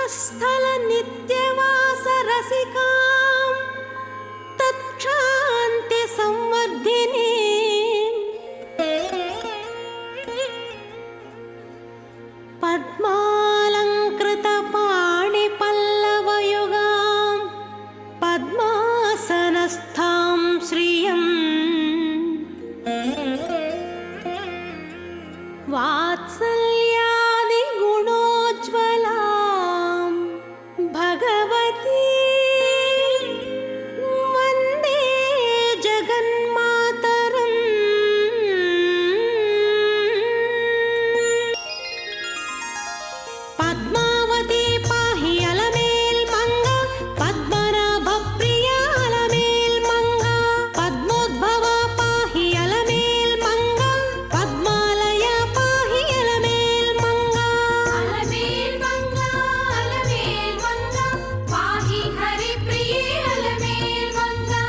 वक्षस्थल नित्यवास रसिकां तत्क्षान्ति संवर्धिनी पद्मालंकृत पाणि पल्लवयुगां पद्मासनस्थां श्रियं वात्सल्यादि गुणोज्ज्वलां भगवती वन्दे जगन्मातरम्। पद्मावती पाहि अलमेल् मंगा पद्मनाभ प्रिया अलमेल् मंगा पद्मोद्भव पाहि अलमेल् मंगा पद्मालय पाहि अलमेल् मंगा अलमेल् मंगा पाहि हरिप्रिये अलमेल् मंगा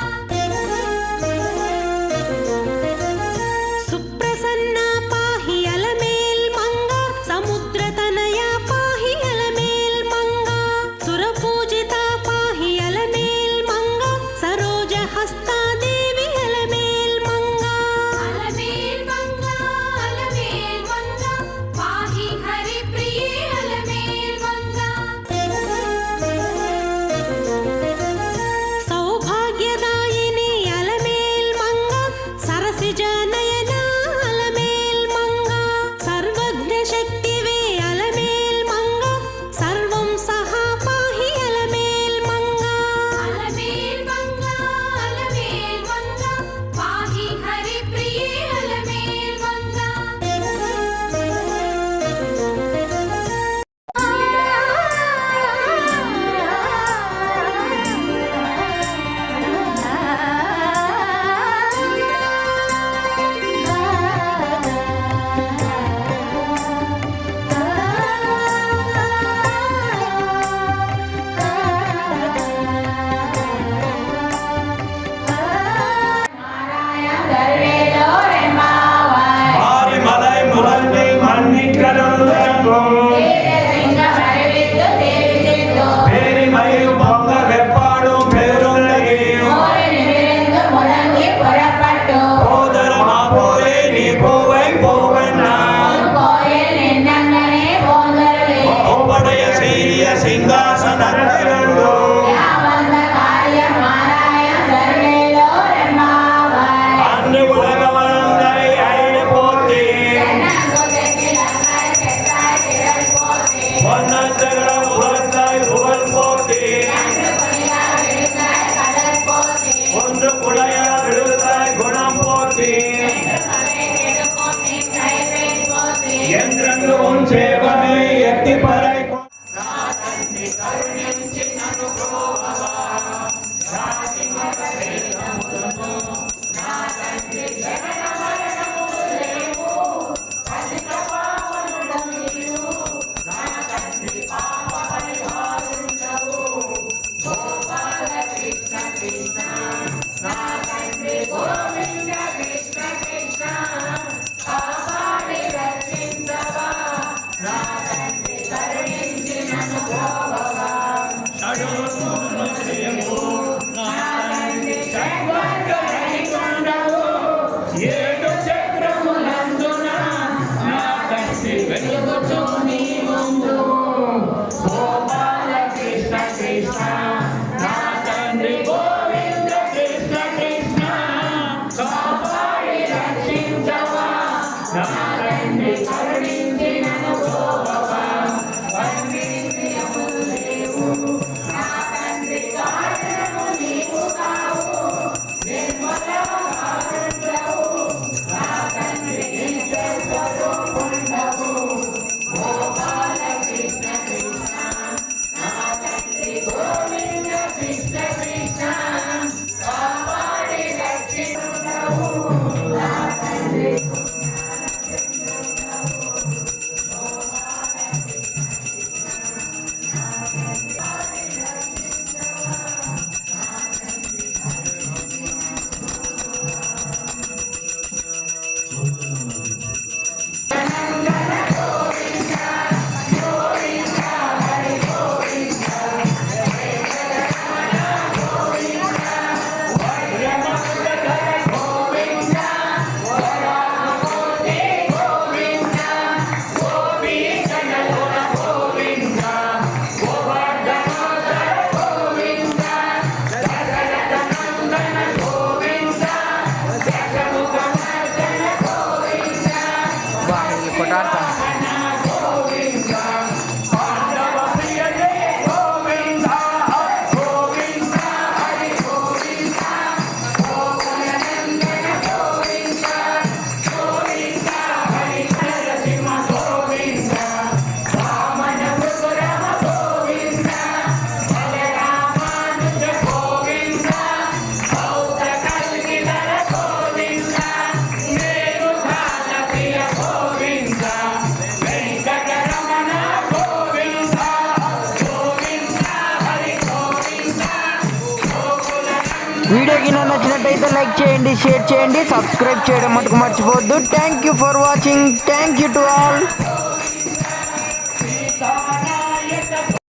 सुप्रसन्ना पाहि अलमेल् मंगा समुद्रतनया पाहि अलमेल् मंगा सुरपूजिता पाहि अलमेल् मंगा सरोजहस्ता देवी अलमेल् मंगा अलमेल् मंगा पाहि हरिप्रिये अलमेल् मंगा सौभाग्यदायिनी अलमेल् मंगा सरसिजनयना अलमेल् मंगा सर्वज्ञशक्तिवे अलमेल् मंगा सर्वं सहा पाहि अलमेल् मंगा अलमेल् मंगा पाहि हरिप्रिये अलमेल् मंगा மாரிமலை முதலில் மன்னிக்கடல் பேரிமயில் பொங்க வெப்பாடும் பேருலகையும் போதரமா போயே நீ போவை போவனா ஓபடைய சீரிய சிங்காசனத்திலிருந்தோ அன்று உலக வளங்களை ஐடு போற்றி பொன்னச்சகர முகத்தாய் புகழ் போற்றி ஒன்று குடையா விடுத்தாய் குணம் போற்றி என்றென்றும் சேவனை எத்தி பறை ఏడు చక్రములందున నా తండ్రి వెలుగుచు నీ ముందు గోపాల కృష్ణ కృష్ణ నా తండ్రి గోవింద కృష్ణ కృష్ణ కాపాడి రక్షించవా నా తండ్రి కరుణించి నన్ను గోవవా వందించి అమృతదేవు నా తండ్రి కారణము నీవు కావు నిర్మల గోపాల కృష్ణ కృష్ణ నా తండ్రి గోవింద వీడియోకి నచ్చినట్టయితే లైక్ చేయండి, షేర్ చేయండి, సబ్స్క్రైబ్ చేయడం మటుకు మర్చిపోవద్దు. Thank you for watching. Thank you to all.